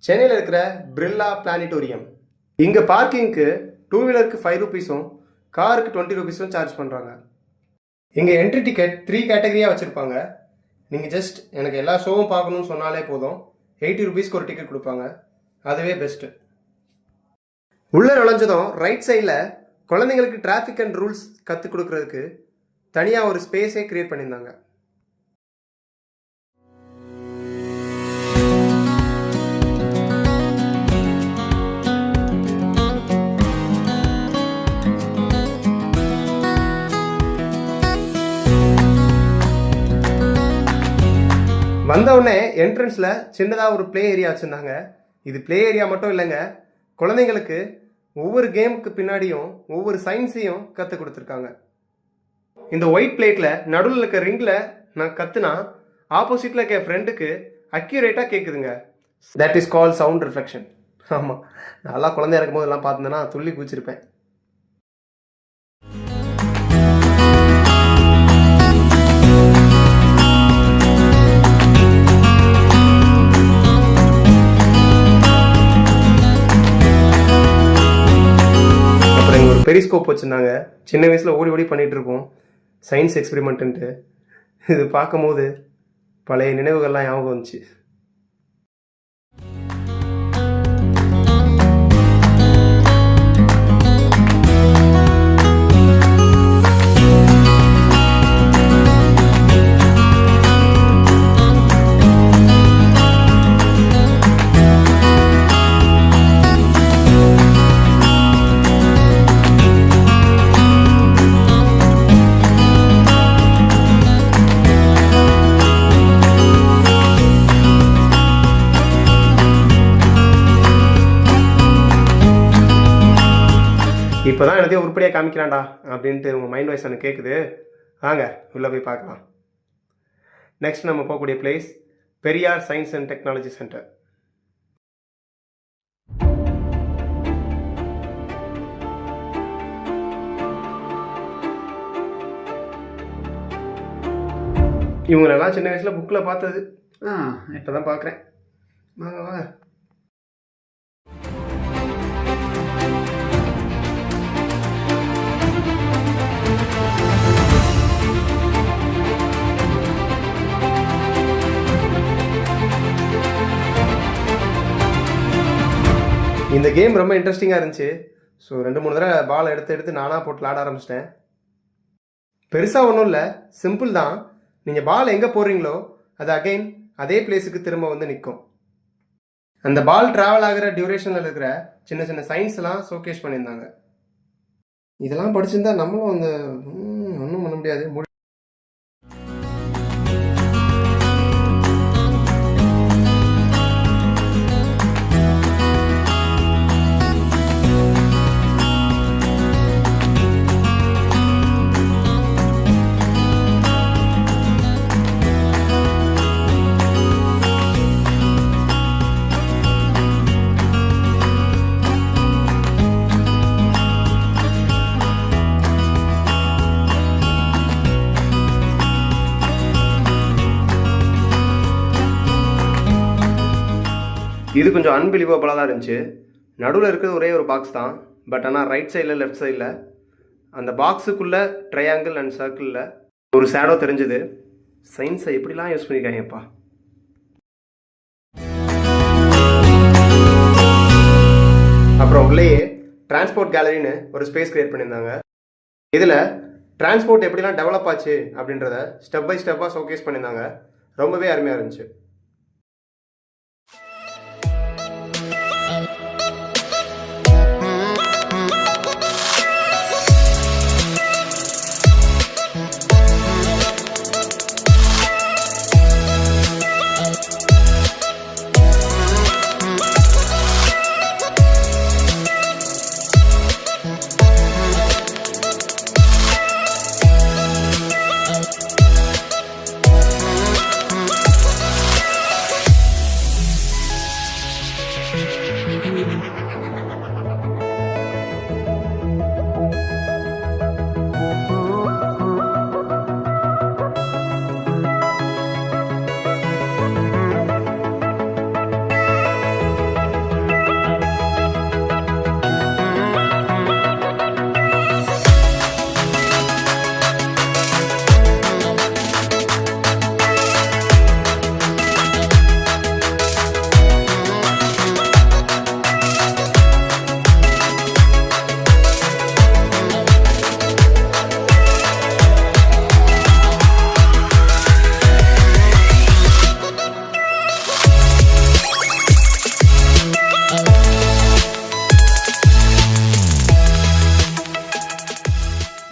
சென்னையில் இருக்கிற பிர்லா பிளானிட்டோரியம். இங்கே பார்க்கிங்க்கு 2 வீலருக்கு 5 ரூபீஸும் காருக்கு 20 ரூபீஸும் சார்ஜ் பண்ணுறாங்க. இங்கே என்ட்ரி டிக்கெட் 3 கேட்டகரியாக வச்சுருப்பாங்க. நீங்கள் ஜஸ்ட் எனக்கு எல்லா ஷோவும் பார்க்கணுன்னு சொன்னாலே போதும், 80 ரூபீஸ்க்கு ஒரு டிக்கெட் கொடுப்பாங்க. அதுவே பெஸ்ட்டு. உள்ளே நுழைஞ்சதும் ரைட் சைடில் குழந்தைங்களுக்கு டிராஃபிக் அண்ட் ரூல்ஸ் கற்றுக் கொடுக்குறதுக்கு தனியாக ஒரு ஸ்பேஸே க்ரியேட் பண்ணியிருந்தாங்க. வந்தவுடனே என்ட்ரன்ஸில் சின்னதாக ஒரு ப்ளே ஏரியா வச்சுருந்தாங்க. இது ப்ளே ஏரியா மட்டும் இல்லைங்க, குழந்தைங்களுக்கு ஒவ்வொரு கேமுக்கு பின்னாடியும் ஒவ்வொரு சயின்ஸையும் கற்றுக் கொடுத்துருக்காங்க. இந்த ஒயிட் பிளேட்டில் நடுவில் இருக்க ரிங்கில் நான் கற்றுனா ஆப்போசிட்டில் இருக்க ஃப்ரெண்டுக்கு அக்யூரேட்டாக கேட்குதுங்க. That is call sound reflection. ஆமாம், நல்லா குழந்தையா இருக்கும் போதெல்லாம் பார்த்தேன்னா துள்ளி குதிச்சிருப்பேன். பெரிஸ்கோப் வச்சுருந்தாங்க. சின்ன வயசில் ஓடி ஓடி பண்ணிகிட்டு இருப்போம் சயின்ஸ் எக்ஸ்பெரிமெண்ட்டுன்ட்டு. இது பார்க்கும்போது பழைய நினைவுகள்லாம் ஞாபகம் வந்துச்சு. இப்போ தான் எல்லாத்தையும் உருப்படியாக காமிக்கிறான்டா அப்படின்ட்டு உங்கள் மைண்ட் வாய்ஸ் எனக்கு கேட்குது. வாங்க உள்ளே போய் பார்க்கலாம். நெக்ஸ்ட் நம்ம போகக்கூடிய place Periyar science and technology centre. இவங்களெல்லாம் சின்ன வயசில் புக்கில் பார்த்தது, இப்போ தான் பார்க்குறேன். வாங்க வாங்க. இந்த கேம் ரொம்ப இன்ட்ரெஸ்டிங்காக இருந்துச்சு. ஸோ 2-3 தடவை பால் எடுத்து நானாக போட்டு விளாட ஆரம்பிச்சிட்டேன். பெருசாக ஒன்றும் இல்லை, சிம்பிள் தான். நீங்கள் பால் எங்கே போடுறீங்களோ அது அகைன் அதே பிளேஸுக்கு திரும்ப வந்து நிற்கும். அந்த பால் ட்ராவல் ஆகிற டியூரேஷனில் இருக்கிற சின்ன சின்ன சயின்ஸ்லாம் ஷோகேஸ் பண்ணியிருந்தாங்க. இதெல்லாம் படிச்சிருந்தா நம்மளும் அந்த ஒன்றும் பண்ண முடியாது. இது கொஞ்சம் அன்பிலீவபிளாக தான் இருந்துச்சு. நடுவில் இருக்கிறது ஒரே ஒரு பாக்ஸ் தான், பட் ஆனால் ரைட் சைடில் லெஃப்ட் சைடில் அந்த பாக்ஸுக்குள்ளே ட்ரையாங்கிள் அண்ட் சர்க்கிளில் ஒரு ஷேடோ தெரிஞ்சுது. சயின்ஸை எப்படிலாம் யூஸ் பண்ணியிருக்காங்கப்பா. அப்புறம் உள்ளேயே டிரான்ஸ்போர்ட் கேலரின்னு ஒரு ஸ்பேஸ் கிரியேட் பண்ணியிருந்தாங்க. இதில் டிரான்ஸ்போர்ட் எப்படிலாம் டெவலப் ஆச்சு அப்படின்றத ஸ்டெப் பை ஸ்டெப்பாக ஷோகேஸ் பண்ணியிருந்தாங்க. ரொம்பவே அருமையாக இருந்துச்சு.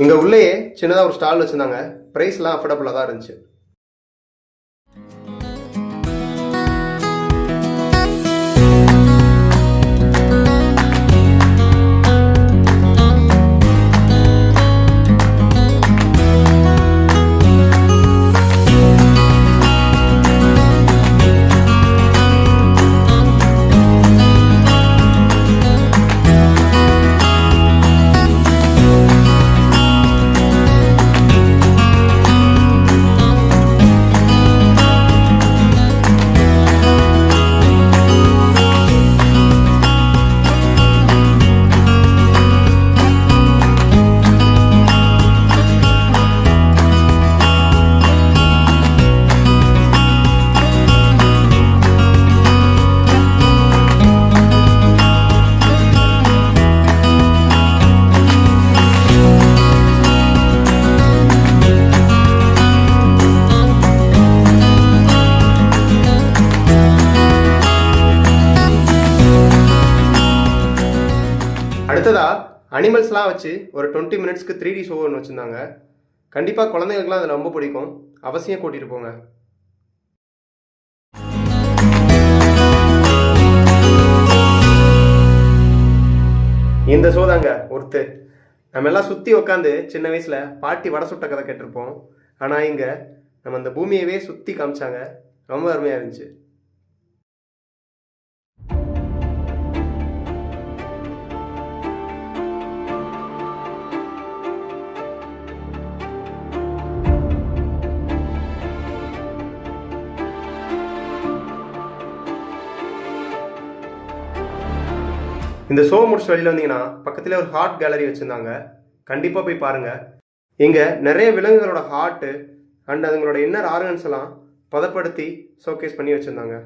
இங்கே உள்ளேயே சின்னதாக ஒரு ஸ்டால் வச்சுருந்தாங்க. ப்ரைஸ்லாம் அஃபோர்டபுளாக தான் இருந்துச்சு. அடுத்ததாக அனிமல்ஸ்லாம் வச்சு ஒரு 20 மினிட்ஸ்க்கு 3D ஷோ ஒன்று வச்சுருந்தாங்க. கண்டிப்பாக குழந்தைங்களுக்குலாம் அதில் ரொம்ப பிடிக்கும். அவசியம் கூட்டிகிட்டு போங்க. இந்த ஷோ தாங்க ஒருத்து. நம்ம எல்லாம் சுற்றி உட்காந்து சின்ன வயசில் பாட்டி வடை சுட்ட கதை கேட்டிருப்போம். ஆனால் இங்கே நம்ம இந்த பூமியவே சுற்றி காமிச்சாங்க. ரொம்ப அருமையாக இருந்துச்சு. இந்த ஷோ முடிச்சு வெளியில் வந்தீங்கன்னா பக்கத்தில் ஒரு ஹார்ட் கேலரி வச்சுருந்தாங்க. கண்டிப்பாக போய் பாருங்கள். இங்கே நிறைய விலங்குகளோட ஹார்ட்டு அண்ட் அதுங்களோட இன்னர் ஆர்கன்ஸ் எல்லாம் பதப்படுத்தி ஷோகேஸ் பண்ணி வச்சுருந்தாங்க.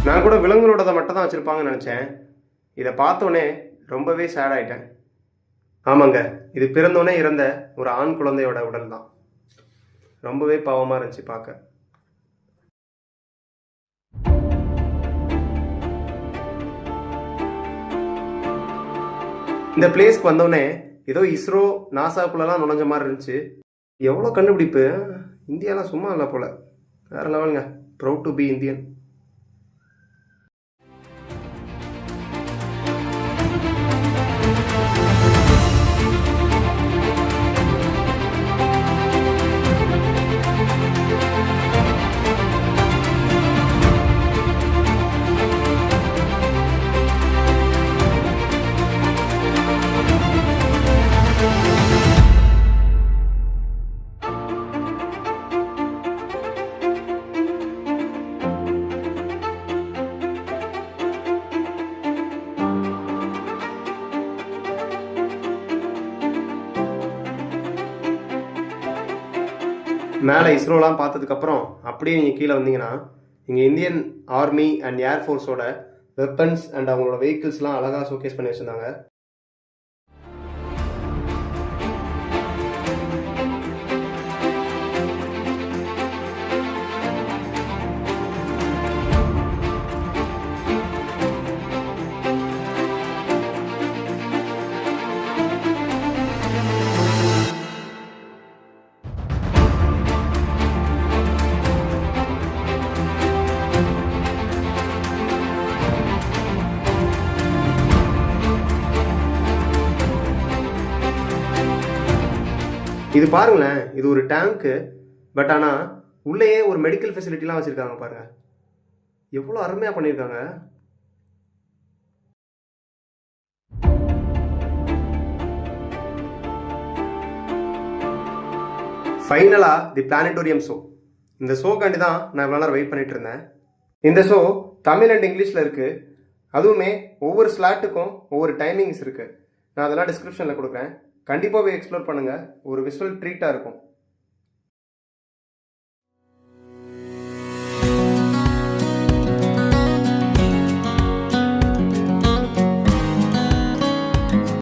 நான் கூட விலங்குகளோட மட்டும் தான் வச்சுருப்பாங்கன்னு நினச்சேன். இதை பார்த்தோன்னே ரொம்பவே சேட் ஆகிட்டேன். ஆமாங்க, இது பிறந்தோடனே இறந்த ஒரு ஆண் குழந்தையோட உடல் தான். ரொம்பவே பாவமாக இருந்துச்சு பார்க்க. இந்த பிளேஸ்க்கு வந்தோடனே ஏதோ இஸ்ரோ நாசாக்குள்ளெல்லாம் நுழைஞ்ச மாதிரி இருந்துச்சு. எவ்வளோ கண்டுபிடிப்பு! இந்தியாலாம் சும்மா இல்லை போல். வேறு லெவலுங்க. Proud to be Indian. மேலே இஸ்ரோலாம் பார்த்ததுக்கப்புறம் அப்படியே நீங்கள் கீழே வந்தீங்கன்னா இங்கே இந்தியன் ஆர்மி அண்ட் ஏர்ஃபோர்ஸோட வெப்பன்ஸ் அண்ட் அவங்களோட வெஹிக்கிள்ஸ்லாம் அழகாக ஷோகேஸ் பண்ணி வச்சுருந்தாங்க. இது பாருங்களேன், இது ஒரு டேங்க்கு. பட் ஆனால் உள்ளேயே ஒரு மெடிக்கல் ஃபெசிலிட்டிலாம் வச்சுருக்காங்க பாருங்க. எவ்வளோ அருமையாக பண்ணியிருக்காங்க. ஃபைனலாக தி பிளானட்டோரியம் ஷோ. இந்த ஷோக்காண்டி தான் நான் இவ்வளோ நேரம் வெயிட் பண்ணிட்டு இருந்தேன். இந்த ஷோ தமிழ் அண்ட் இங்கிலீஷில் இருக்குது. அதுவுமே ஒவ்வொரு ஸ்லாட்டுக்கும் ஒவ்வொரு டைமிங்ஸ் இருக்குது. நான் அதெல்லாம் டிஸ்கிரிப்ஷனில் கொடுக்குறேன். கண்டிப்பாக போய் எக்ஸ்ப்ளோர் பண்ணுங்கள். ஒரு விஷுவல் ட்ரீட்டாக இருக்கும்.